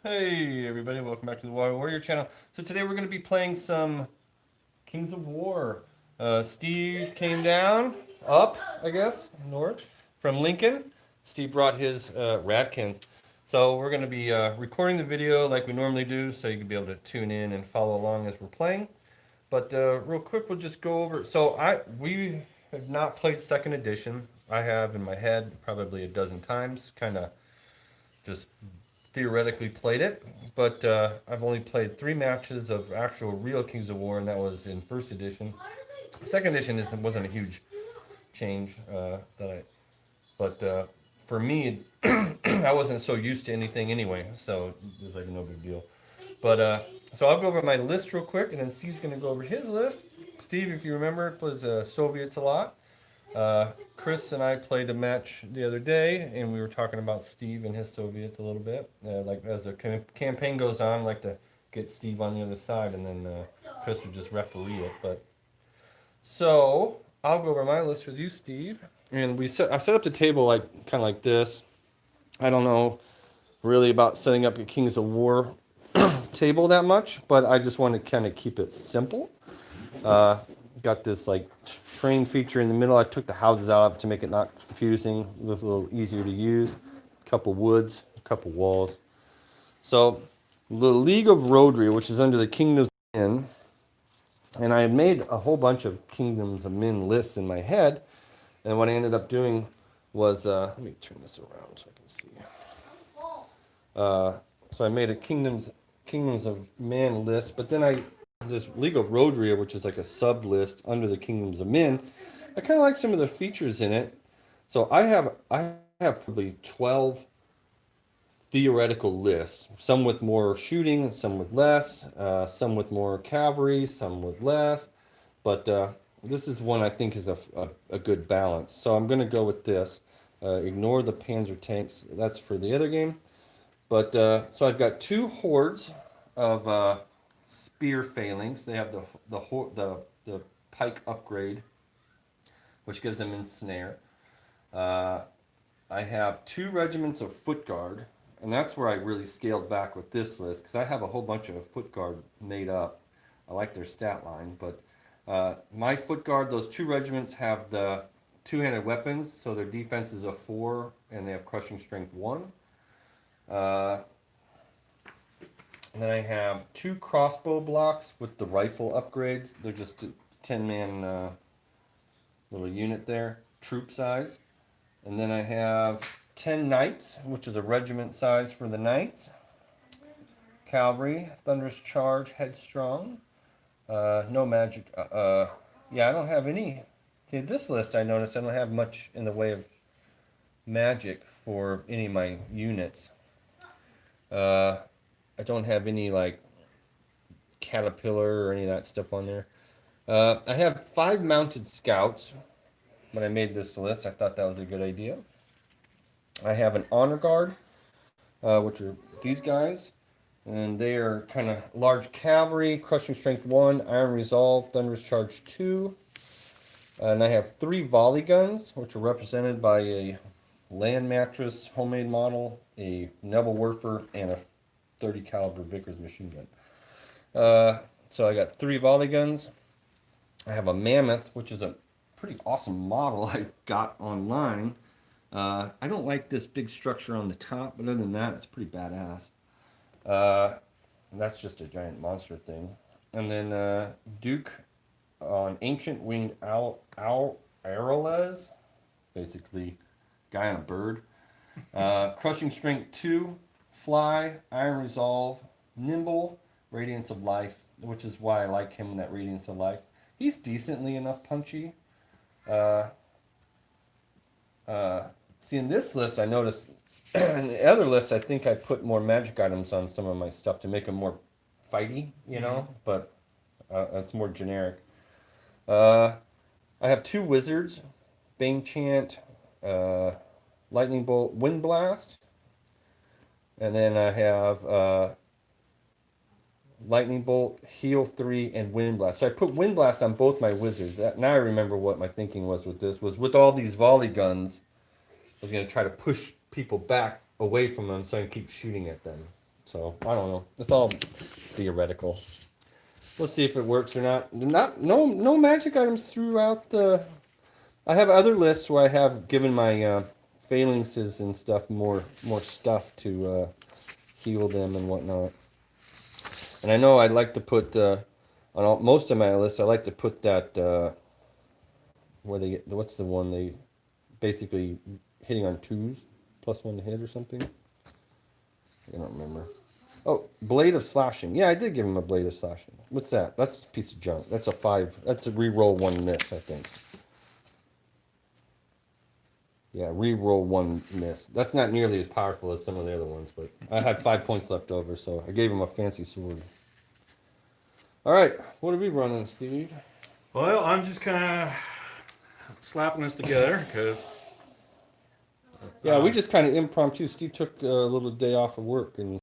Hey everybody, welcome back to the WahooWarrior channel. So today we're going to be playing some Kings of War. Steve came down, up, I guess, north, from Lincoln. Steve brought his Ratkins. So we're going to be recording the video like we normally do, so you can be able to tune in and follow along as we're playing. But real quick, we'll just go over. We have not played second edition. I have in my head probably a dozen times, kind of just theoretically played it, but I've only played 3 matches of actual real Kings of War, and that was in first edition. Second edition wasn't a huge change but for me, I wasn't so used to anything anyway, so it was like no big deal. But so I'll go over my list real quick, and then Steve's going to go over his list. Steve, if you remember, plays Soviets a lot. Chris and I played a match the other day, and we were talking about Steve and his Soviets a little bit. Like as the campaign goes on, I like to get Steve on the other side, and then Chris would just referee it. But so I'll go over my list with you, Steve. And I set up the table like kind of like this. I don't know really about setting up a Kings of War table that much, but I just want to kind of keep it simple. Got this like train feature in the middle. I took the houses out of it to make it not confusing. It was a little easier to use. A couple woods, a couple walls. So the League of Rhordia, which is under the Kingdoms of Men, and I had made a whole bunch of Kingdoms of Men lists in my head. And what I ended up doing was, let me turn this around so I can see. So I made a Kingdoms of Men list, but then this League of Rhordia, which is like a sub list under the Kingdoms of Men. I kind of like some of the features in it. So I have probably 12 theoretical lists, some with more shooting, some with less, some with more cavalry, some with less. But this is one I think is a good balance. So I'm going to go with this. Ignore the Panzer tanks. That's for the other game. But so I've got 2 hordes of spear phalanx. They have the pike upgrade, which gives them ensnare. Uh, I have 2 regiments of foot guard, and that's where I really scaled back with this list because I have a whole bunch of foot guard made up. I like their stat line, but my foot guard, those 2 regiments have the two-handed weapons, so their defense is a 4, and they have crushing strength 1. Uh, and then I have 2 crossbow blocks with the rifle upgrades. They're just a 10-man little unit there, troop size. And then I have 10 knights, which is a regiment size for the knights. Cavalry, thunderous charge, headstrong. No magic. Yeah, I don't have any. See, this list I noticed I don't have much in the way of magic for any of my units. I don't have any like caterpillar or any of that stuff on there. I have 5 mounted scouts. When I made this list, I thought that was a good idea. I have an honor guard, which are these guys, and they are kind of large cavalry, crushing strength 1, iron resolve, thunderous charge 2. And I have 3 volley guns, which are represented by a land mattress homemade model, a Nebelwerfer, and a 30 caliber Vickers machine gun. So I got 3 volley guns. I have a mammoth, which is a pretty awesome model I got online. I don't like this big structure on the top, but other than that, it's pretty badass. That's just a giant monster thing. And then Duke on ancient winged arrows, basically guy on a bird. Crushing strength 2, fly, iron resolve, nimble, radiance of life, which is why I like him in that radiance of life. He's decently enough punchy. See, in this list, I noticed, in the other list, I think I put more magic items on some of my stuff to make them more fighty, but it's more generic. I have 2 wizards, Bane Chant, Lightning Bolt, Wind Blast, and then I have Lightning Bolt, Heal 3, and Wind Blast. So I put Wind Blast on both my wizards. Now I remember what my thinking was with this. Was with all these volley guns, I was going to try to push people back away from them so I can keep shooting at them. So I don't know. It's all theoretical. We'll see if it works or not. No magic items throughout the. I have other lists where I have given my phalanxes and stuff more stuff to heal them and whatnot. And I know I'd like to put most of my lists. I like to put that where they get what's the one they basically hitting on 2s +1 to hit or something. I don't remember. Oh, blade of slashing. Yeah, I did give him a blade of slashing. What's that? That's a piece of junk. That's a 5. That's a re-roll 1 miss, I think. Yeah, re-roll 1 miss. That's not nearly as powerful as some of the other ones, but I had 5 points left over, so I gave him a fancy sword. All right, what are we running, Steve? Well, I'm just kind of slapping this together because. Yeah, we just kind of impromptu. Steve took a little day off of work, and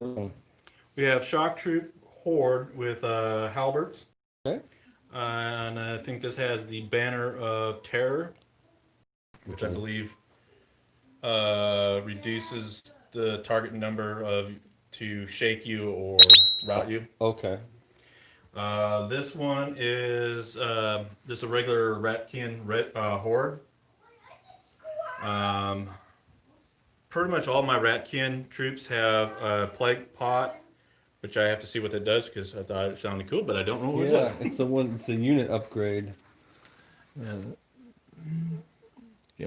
We have Shock Troop Horde with halberds. okay. And I think this has the Banner of Terror, which I believe reduces the target number of to shake you or rout you. Okay. This one is just a regular Ratkin Horde. Pretty much all my Ratkin troops have a Plague Pot, which I have to see what that does because I thought it sounded cool, but I don't know what it Yeah, does. it's a unit upgrade. Yeah,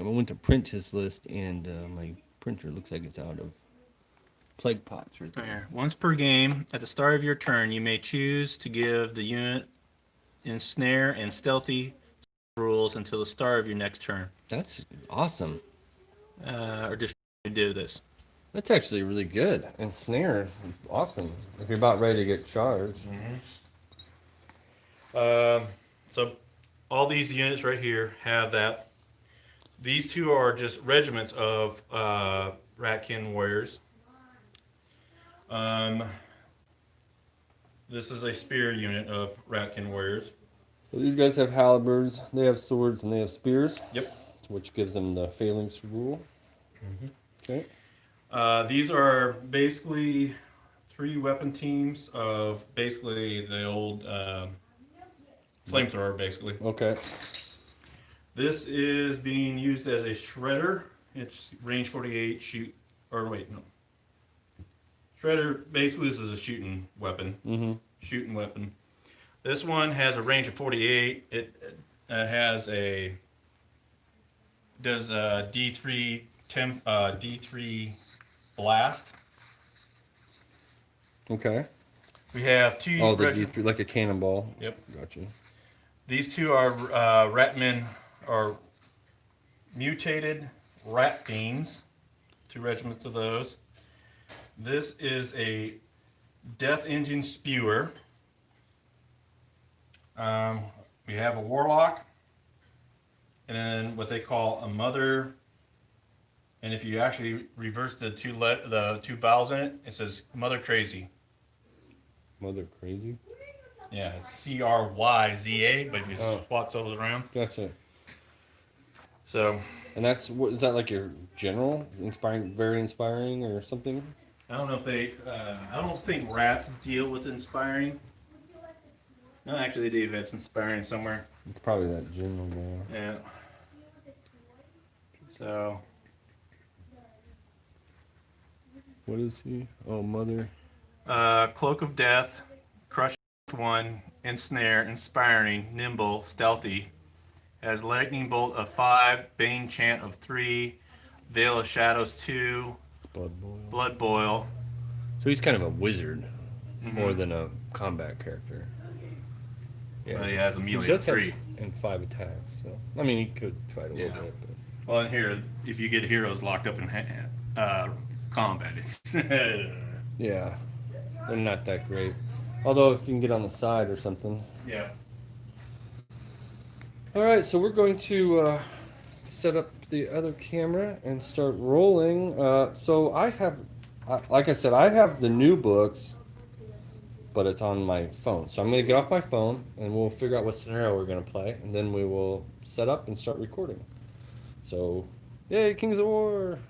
I went to print his list, and my printer looks like it's out of plague pots right there. Here. Once per game, at the start of your turn, you may choose to give the unit ensnare and stealthy rules until the start of your next turn, That's awesome. or just do this. That's actually really good. And snare is awesome if you're about ready to get charged. So all these units right here have that. These two are just regiments of Ratkin warriors. This is a spear unit of Ratkin warriors. So these guys have halberds, they have swords, and they have spears. Yep. Which gives them the phalanx rule. Okay. These are basically 3 weapon teams of basically the old flamethrower, basically. Okay. This is being used as a shredder. It's range 48 shoot, or wait, no. Shredder, basically this is a shooting weapon. Mm-hmm. Shooting weapon. This one has a range of 48. It has a, does a D3 D3 blast. Okay. We have 2. Oh, the D3, like a cannonball. Yep. Gotcha. These 2 are Ratmen, or mutated rat fiends. 2 regiments of those. This is a Death Engine Spewer. We have a Warlock, and then what they call a Mother. And if you actually reverse the two vowels in it, it says Mother Crazy. Mother crazy. Yeah, it's CRYZA, but if you swap those around. Gotcha. So. And that's what is that like your general inspiring, very inspiring or something? I don't know if they. I don't think rats deal with inspiring. No, actually, they do. It's inspiring somewhere. It's probably that general guy. Yeah. So. What is he? Oh, mother. Cloak of Death, Crush 1, Ensnare, Inspiring, Nimble, Stealthy. Has Lightning Bolt of 5, Bane Chant of 3, Veil of Shadows 2, Blood Boil. So he's kind of a wizard, more than a combat character. Yeah, he has a melee He of does have 3. and 5 attacks. So I mean, he could fight a little bit. But. Well, in here, if you get heroes locked up in combat, it's Yeah, they're not that great. Although if you can get on the side or something. yeah. All right, so we're going to set up the other camera and start rolling. So I have, like I said, I have the new books, but it's on my phone. So I'm going to get off my phone and we'll figure out what scenario we're going to play, and then we will set up and start recording. So, yay, Kings of War!